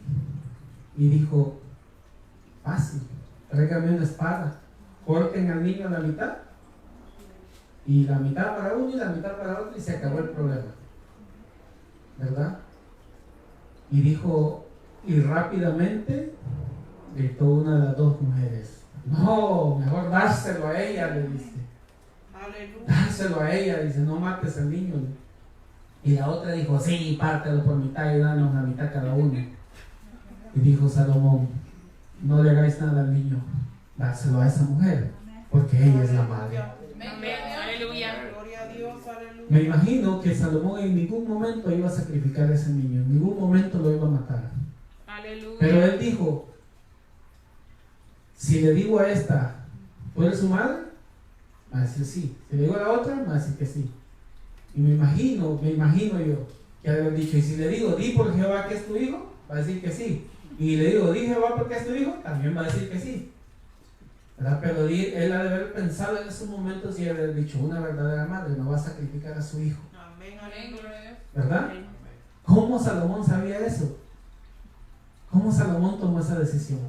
y dijo, fácil, tráigame una espada, corten al niño a la mitad, y la mitad para uno y la mitad para otro, y se acabó el problema, ¿verdad? Y dijo, y rápidamente gritó una de las dos mujeres, no, mejor dárselo a ella, le dice. Aleluya. Dárselo a ella, dice, no mates al niño. Y la otra dijo, sí, pártelo por mitad y danos la mitad cada uno. Y dijo Salomón, no le hagáis nada al niño, dárselo a esa mujer, porque ella es la madre. Aleluya. Me imagino que Salomón en ningún momento iba a sacrificar a ese niño, en ningún momento lo iba a matar. Aleluya. Pero él dijo, si le digo a esta, ¿tú eres su madre? Va a decir sí. Si le digo a la otra, va a decir que sí. Y me imagino yo que haber dicho, y si le digo, di por Jehová que es tu hijo, va a decir que sí. Y le digo, di Jehová porque es tu hijo, también va a decir que sí. ¿Verdad? Pero él ha de haber pensado en esos momentos y haber dicho, una verdadera madre no va a sacrificar a su hijo. Amén, amén, gloria a Dios. ¿Verdad? ¿Cómo Salomón sabía eso? ¿Cómo Salomón tomó esa decisión?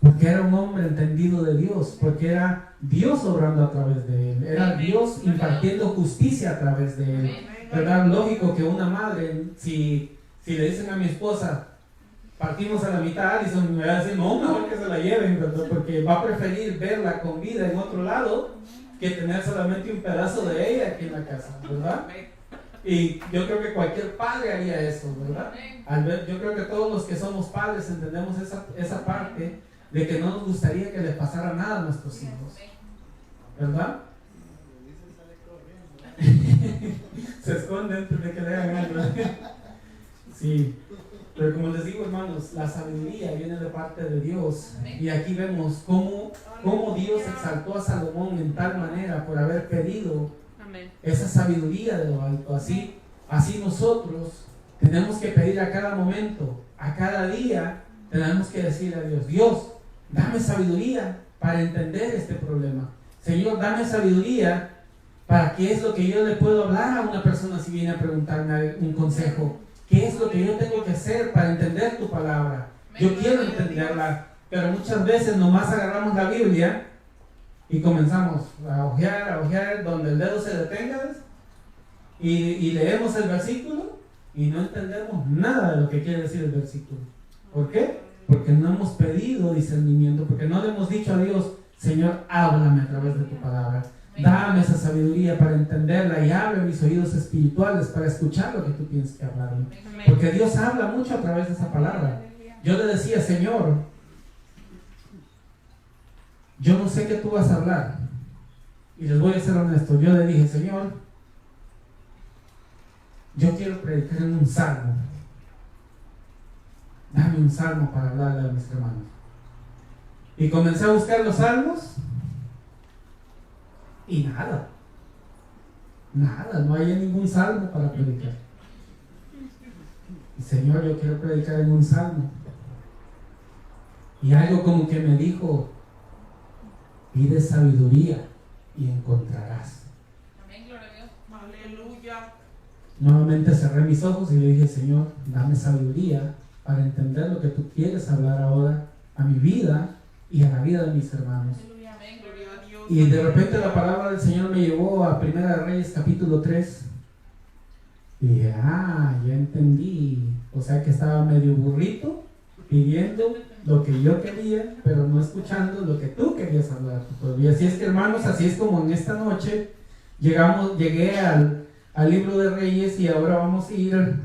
porque era un hombre entendido de Dios, porque era Dios obrando a través de él, era Dios impartiendo justicia a través de él. ¿Verdad? Lógico que una madre, si le dicen a mi esposa, partimos a la mitad, Alison me va a decir, no, mejor que se la lleven, ¿verdad? Porque va a preferir verla con vida en otro lado que tener solamente un pedazo de ella aquí en la casa, ¿verdad? Y yo creo que cualquier padre haría eso, ¿verdad? Yo creo que todos los que somos padres entendemos esa parte de que no nos gustaría que le pasara nada a nuestros hijos, ¿verdad? Se esconde antes de que le hagan algo. Sí, pero como les digo, hermanos, la sabiduría viene de parte de Dios. Y aquí vemos cómo Dios exaltó a Salomón en tal manera por haber pedido esa sabiduría de lo alto. Así nosotros tenemos que pedir a cada momento, a cada día, tenemos que decir a Dios, Dios, dame sabiduría para entender este problema. Señor, dame sabiduría para qué es lo que yo le puedo hablar a una persona si viene a preguntarme un consejo. ¿Qué es lo que yo tengo que hacer para entender tu palabra? Yo quiero entenderla, pero muchas veces nomás agarramos la Biblia y comenzamos a hojear donde el dedo se detenga y leemos el versículo y no entendemos nada de lo que quiere decir el versículo. ¿Por qué? Porque no hemos pedido discernimiento, porque no le hemos dicho a Dios, Señor, háblame a través de tu palabra. Dame esa sabiduría para entenderla y abre mis oídos espirituales para escuchar lo que tú tienes que hablarme. Porque Dios habla mucho a través de esa palabra. Yo le decía, Señor, yo no sé qué tú vas a hablar. Y les voy a ser honesto. Yo le dije, Señor, yo quiero predicar en un salmo. Dame un salmo para hablarle a mis hermanos. Y comencé a buscar los salmos. Y nada, no hay ningún salmo para predicar. Y Señor, yo quiero predicar en un salmo. Y algo como que me dijo, pide sabiduría y encontrarás. Amén, gloria a Dios. Aleluya. Nuevamente cerré mis ojos y le dije, Señor, dame sabiduría para entender lo que tú quieres hablar ahora a mi vida y a la vida de mis hermanos. Y de repente la palabra del Señor me llevó a Primera de Reyes capítulo 3. Y dije, ya entendí. O sea que estaba medio burrito, pidiendo lo que yo quería, pero no escuchando lo que tú querías hablar. Y así es que, hermanos, así es como en esta noche llegué al libro de Reyes y ahora vamos a ir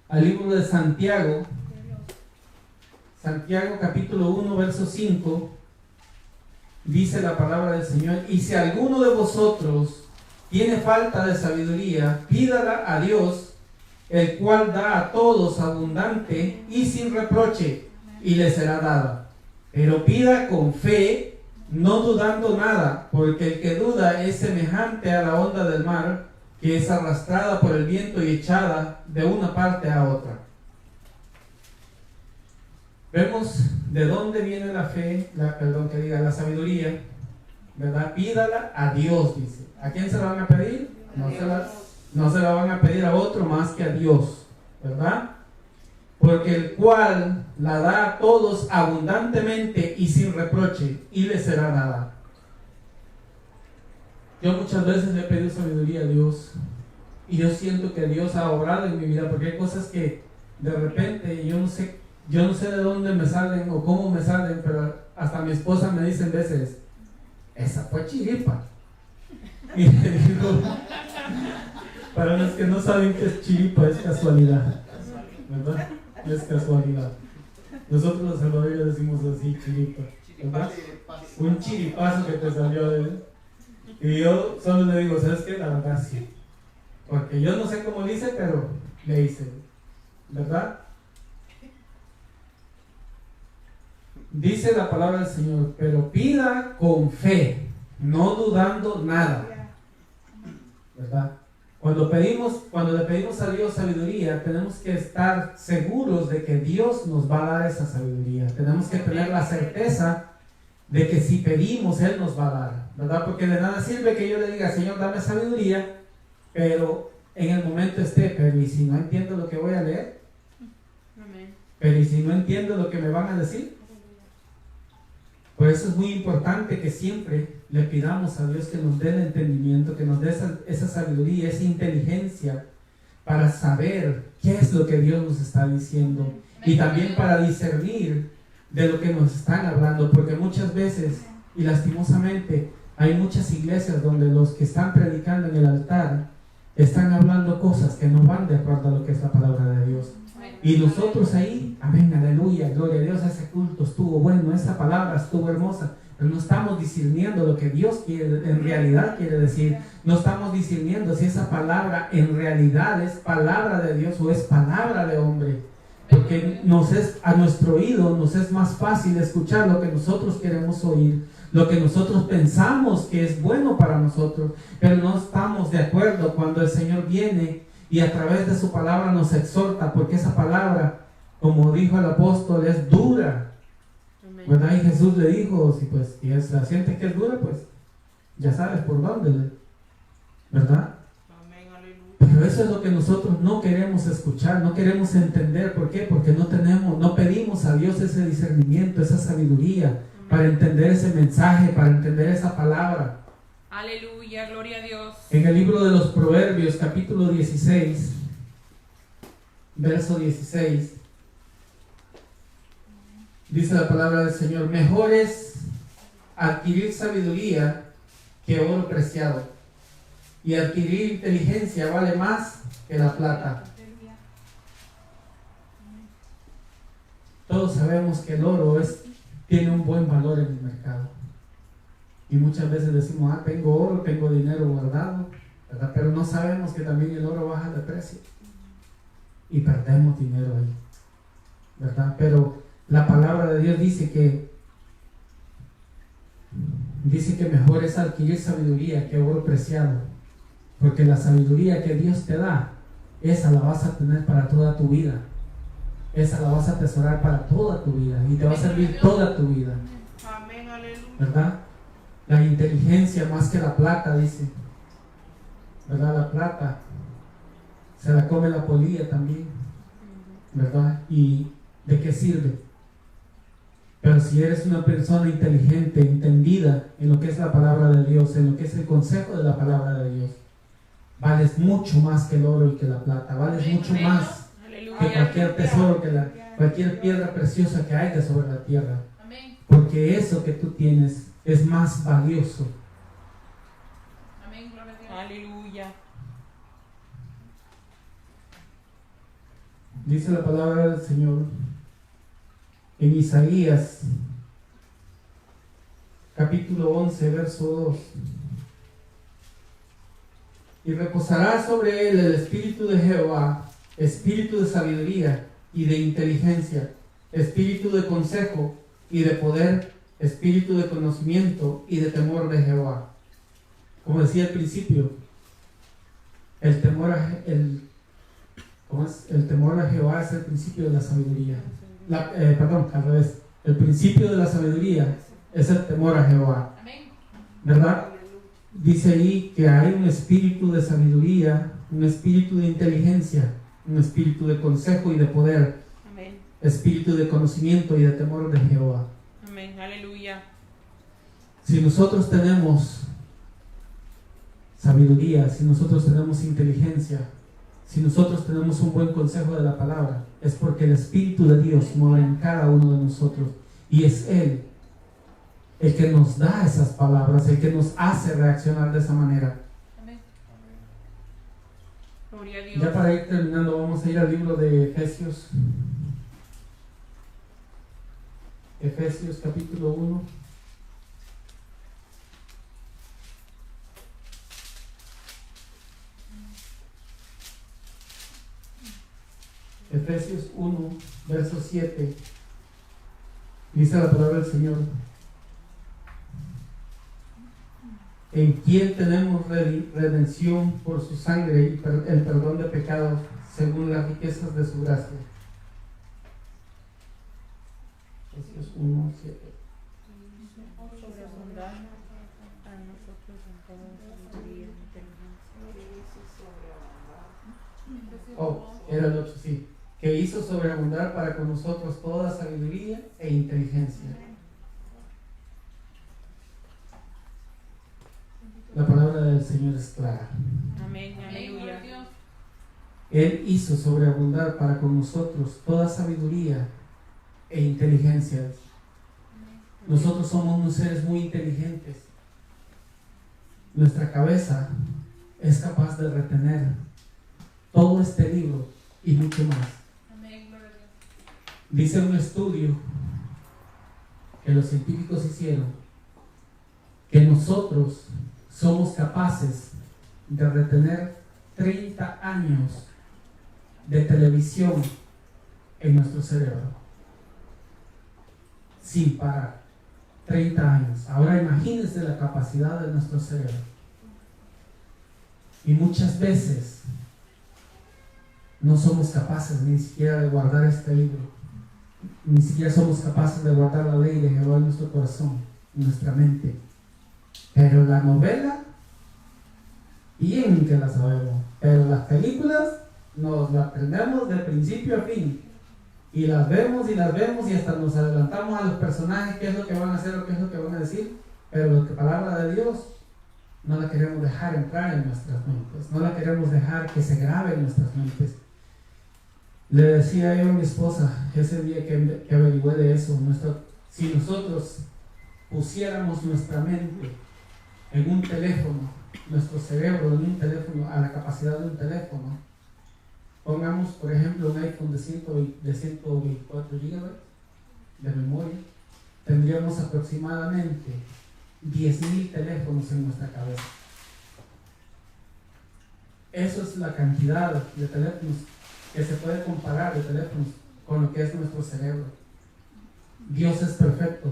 al libro de Santiago. Santiago capítulo 1, verso 5. Dice la palabra del Señor, y si alguno de vosotros tiene falta de sabiduría, pídala a Dios, el cual da a todos abundante y sin reproche, y le será dada. Pero pida con fe, no dudando nada, porque el que duda es semejante a la onda del mar, que es arrastrada por el viento y echada de una parte a otra. Vemos de dónde viene la fe, la sabiduría, ¿verdad? Pídala a Dios, dice. ¿A quién se la van a pedir? No se la van a pedir a otro más que a Dios, ¿verdad? Porque el cual la da a todos abundantemente y sin reproche, y le será dada. Yo muchas veces le he pedido sabiduría a Dios, y yo siento que Dios ha obrado en mi vida, porque hay cosas que de repente yo no sé de dónde me salen o cómo me salen, pero hasta mi esposa me dice en veces, esa fue chiripa. Y le digo, para los que no saben qué es chiripa, es casualidad, ¿verdad? Es casualidad. Nosotros los salvadoreños decimos así, chiripa, ¿verdad? Un chiripazo que te salió de él. Y yo solo le digo, ¿sabes qué? La verdad sí. Porque yo no sé cómo le hice, pero le hice, ¿verdad? Dice la palabra del Señor, pero pida con fe, no dudando nada, ¿verdad? Cuando le pedimos a Dios sabiduría, tenemos que estar seguros de que Dios nos va a dar esa sabiduría. Tenemos que tener la certeza de que si pedimos, Él nos va a dar, ¿verdad? Porque de nada sirve que yo le diga, Señor, dame sabiduría, pero en el momento pero ¿y si no entiendo lo que voy a leer? Pero ¿y si no entiendo lo que me van a decir? Por eso es muy importante que siempre le pidamos a Dios que nos dé el entendimiento, que nos dé esa sabiduría, esa inteligencia para saber qué es lo que Dios nos está diciendo y también para discernir de lo que nos están hablando, porque muchas veces y lastimosamente hay muchas iglesias donde los que están predicando en el altar están hablando cosas que no van de acuerdo a lo que es la palabra de Dios. Y nosotros ahí, amén, aleluya, gloria a Dios, ese culto estuvo bueno, esa palabra estuvo hermosa, pero no estamos discerniendo lo que Dios quiere, en realidad quiere decir. No estamos discerniendo si esa palabra en realidad es palabra de Dios o es palabra de hombre. Porque a nuestro oído nos es más fácil escuchar lo que nosotros queremos oír, lo que nosotros pensamos que es bueno para nosotros, pero no estamos de acuerdo cuando el Señor viene y a través de su palabra nos exhorta, porque esa palabra, como dijo el apóstol, es dura, ¿verdad? Y Jesús le dijo, si la siente que es dura, pues ya sabes por dónde, ¿verdad? Pero eso es lo que nosotros no queremos escuchar, no queremos entender. ¿Por qué? Porque no pedimos a Dios ese discernimiento, esa sabiduría para entender ese mensaje, para entender esa palabra. Aleluya, gloria a Dios. En el libro de los Proverbios, capítulo 16, verso 16, dice la palabra del Señor: mejor es adquirir sabiduría que oro preciado, y adquirir inteligencia vale más que la plata. Todos sabemos que el oro tiene un buen valor en el mercado. Y muchas veces decimos, tengo oro, tengo dinero guardado, ¿verdad? Pero no sabemos que también el oro baja de precio y perdemos dinero ahí, ¿verdad? Pero la palabra de Dios dice que mejor es adquirir sabiduría que oro preciado, porque la sabiduría que Dios te da, esa la vas a tener para toda tu vida, esa la vas a atesorar para toda tu vida y te va a servir toda tu vida. Amén, aleluya. ¿Verdad? La inteligencia más que la plata, dice, ¿verdad? La plata se la come la polilla también, ¿verdad? ¿Y de qué sirve? Pero si eres una persona inteligente, entendida en lo que es la palabra de Dios, en lo que es el consejo de la palabra de Dios, vales mucho más que el oro y que la plata, vales mucho más que cualquier tesoro, cualquier piedra preciosa que haya sobre la tierra, porque eso que tú tienes es más valioso. Amén, gloria a Dios. Aleluya. Dice la palabra del Señor en Isaías capítulo 11, verso 2: y reposará sobre él el espíritu de Jehová, espíritu de sabiduría y de inteligencia, espíritu de consejo y de poder, espíritu de conocimiento y de temor de Jehová. Como decía al principio, el temor a Jehová es el principio de la sabiduría. Al revés. El principio de la sabiduría es el temor a Jehová. ¿Verdad? Dice ahí que hay un espíritu de sabiduría, un espíritu de inteligencia, un espíritu de consejo y de poder, espíritu de conocimiento y de temor de Jehová. Amén, aleluya. Si nosotros tenemos sabiduría, si nosotros tenemos inteligencia, si nosotros tenemos un buen consejo de la palabra, es porque el Espíritu de Dios mora en cada uno de nosotros y es Él el que nos da esas palabras, el que nos hace reaccionar de esa manera. Amén. Gloria a Dios. Ya para ir terminando, vamos a ir al libro de Efesios. Efesios capítulo 1. Efesios 1, verso 7. Dice la palabra del Señor: en quien tenemos redención por su sangre y el perdón de pecados según las riquezas de su gracia. Efesios 1, 7. Oh, era el 8, sí. que hizo sobreabundar para con nosotros toda sabiduría e inteligencia. La palabra del Señor es clara. Amén. Aleluya. Él hizo sobreabundar para con nosotros toda sabiduría e inteligencia. Nosotros somos unos seres muy inteligentes. Nuestra cabeza es capaz de retener todo este libro y mucho más. Dice un estudio que los científicos hicieron que nosotros somos capaces de retener 30 años de televisión en nuestro cerebro sin parar. 30 años. Ahora imagínense la capacidad de nuestro cerebro. Y muchas veces no somos capaces ni siquiera de guardar este libro. Ni siquiera somos capaces de guardar la ley de Jehová en nuestro corazón, en nuestra mente. Pero la novela, bien que la sabemos. Pero las películas nos las aprendemos de principio a fin. Y las vemos y hasta nos adelantamos a los personajes, qué es lo que van a hacer o qué es lo que van a decir. Pero la palabra de Dios no la queremos dejar entrar en nuestras mentes. No la queremos dejar que se grabe en nuestras mentes. Le decía yo a mi esposa ese día que averigüé de eso, si nosotros pusiéramos nuestra mente en un teléfono, nuestro cerebro en un teléfono, a la capacidad de un teléfono, pongamos por ejemplo un iPhone de 124 GB de memoria, tendríamos aproximadamente 10,000 teléfonos en nuestra cabeza. Eso es la cantidad de teléfonos que se puede comparar de teléfonos con lo que es nuestro cerebro. Dios es perfecto.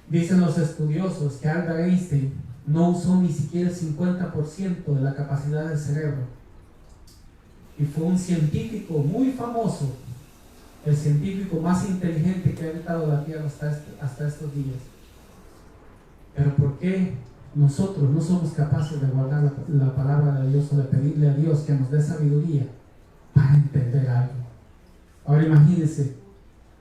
Dicen los estudiosos que Albert Einstein no usó ni siquiera el 50% de la capacidad del cerebro. Y fue un científico muy famoso, el científico más inteligente que ha habitado la Tierra hasta estos días. Pero ¿por qué nosotros no somos capaces de guardar la palabra de Dios o de pedirle a Dios que nos dé sabiduría para entender algo? Ahora imagínense,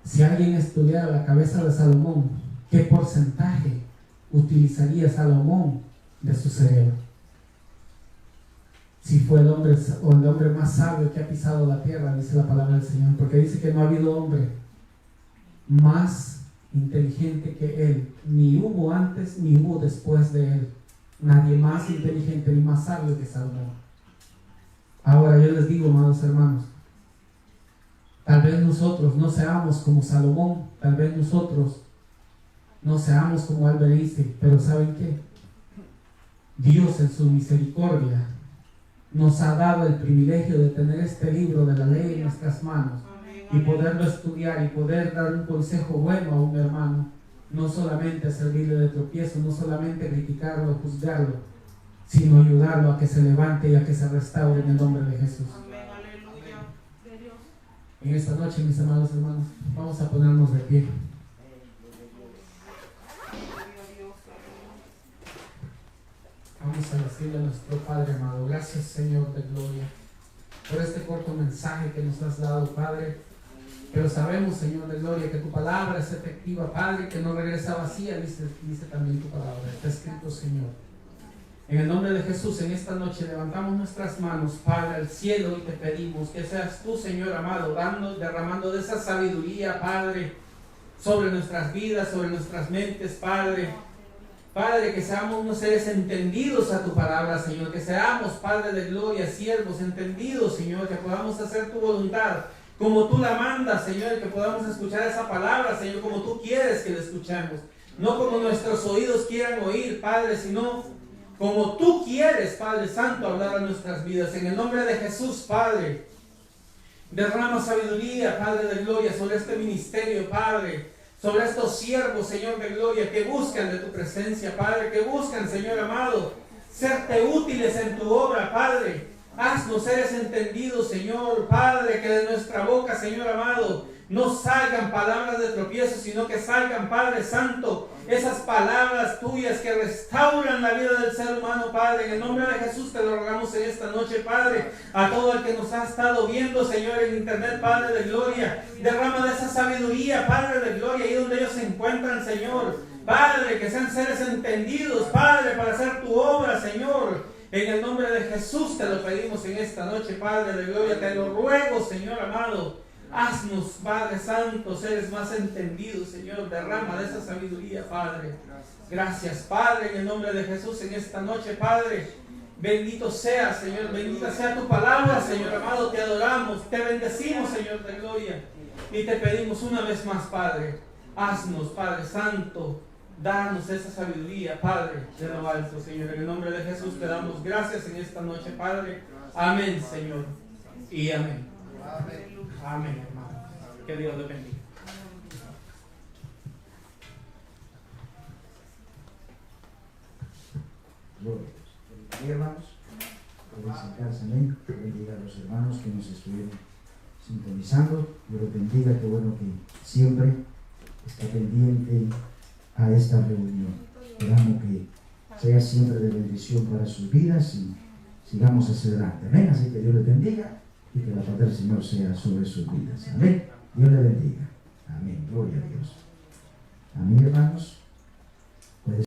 si alguien estudiara la cabeza de Salomón, ¿qué porcentaje utilizaría Salomón de su cerebro? Si fue el hombre más sabio que ha pisado la tierra, dice la palabra del Señor, porque dice que no ha habido hombre más inteligente que él, ni hubo antes ni hubo después de él. Nadie más inteligente ni más sabio que Salomón. Ahora yo les digo, amados hermanos, tal vez nosotros no seamos como Salomón, tal vez nosotros no seamos como Albert Einstein, pero ¿saben qué? Dios en su misericordia nos ha dado el privilegio de tener este libro de la ley en nuestras manos y poderlo estudiar y poder dar un consejo bueno a un hermano, no solamente servirle de tropiezo, no solamente criticarlo o juzgarlo, sino ayudarlo a que se levante y a que se restaure en el nombre de Jesús. En esta noche, mis amados hermanos, vamos a ponernos de pie. Vamos a decirle a nuestro Padre amado, gracias Señor de gloria por este corto mensaje que nos has dado, Padre. Pero sabemos, Señor de gloria, que tu palabra es efectiva, Padre, que no regresa vacía, dice también tu palabra. Está escrito, Señor. En el nombre de Jesús, en esta noche levantamos nuestras manos, Padre, al cielo y te pedimos que seas tú, Señor amado, derramando de esa sabiduría, Padre, sobre nuestras vidas, sobre nuestras mentes, Padre. Padre, que seamos unos seres entendidos a tu palabra, Señor, que seamos, Padre de gloria, siervos entendidos, Señor, que podamos hacer tu voluntad como tú la mandas, Señor, que podamos escuchar esa palabra, Señor, como tú quieres que la escuchemos, no como nuestros oídos quieran oír, Padre, sino como tú quieres, Padre Santo, hablar a nuestras vidas. En el nombre de Jesús, Padre, derrama sabiduría, Padre de gloria, sobre este ministerio, Padre, sobre estos siervos, Señor de gloria, que buscan de tu presencia, Padre, que buscan, Señor amado, serte útiles en tu obra, Padre. Haznos seres entendidos, Señor, Padre, que de nuestra boca, Señor amado, no salgan palabras de tropiezo, sino que salgan, Padre Santo, esas palabras tuyas que restauran la vida del ser humano, Padre. En el nombre de Jesús te lo rogamos en esta noche, Padre. A todo el que nos ha estado viendo, Señor, en internet, Padre de gloria, derrama de esa sabiduría, Padre de gloria, ahí donde ellos se encuentran, Señor. Padre, que sean seres entendidos, Padre, para hacer tu obra, Señor. En el nombre de Jesús te lo pedimos en esta noche, Padre de gloria. Te lo ruego, Señor amado. Haznos, Padre Santo, seres más entendidos, Señor. Derrama de esa sabiduría, Padre. Gracias, Padre, en el nombre de Jesús en esta noche, Padre. Bendito sea, Señor. Bendita sea tu palabra, Señor amado. Te adoramos, te bendecimos, Señor de gloria. Y te pedimos una vez más, Padre. Haznos, Padre Santo. Danos esa sabiduría, Padre, de lo alto, Señor. En el nombre de Jesús te damos gracias en esta noche, Padre. Amén, Señor. Y amén. Amén, hermano. Que Dios le bendiga. Gloria a Dios. Hermanos, pueden sentarse, amén. Que bendiga a los hermanos que nos estuvieron sintonizando. Dios los bendiga, qué bueno que siempre está pendiente a esta reunión. Esperamos que sea siempre de bendición para sus vidas y sigamos hacia adelante. Amén. Así que Dios les bendiga y que la paz del Señor sea sobre sus vidas. Amén. Dios les bendiga. Amén. Gloria a Dios. Amén.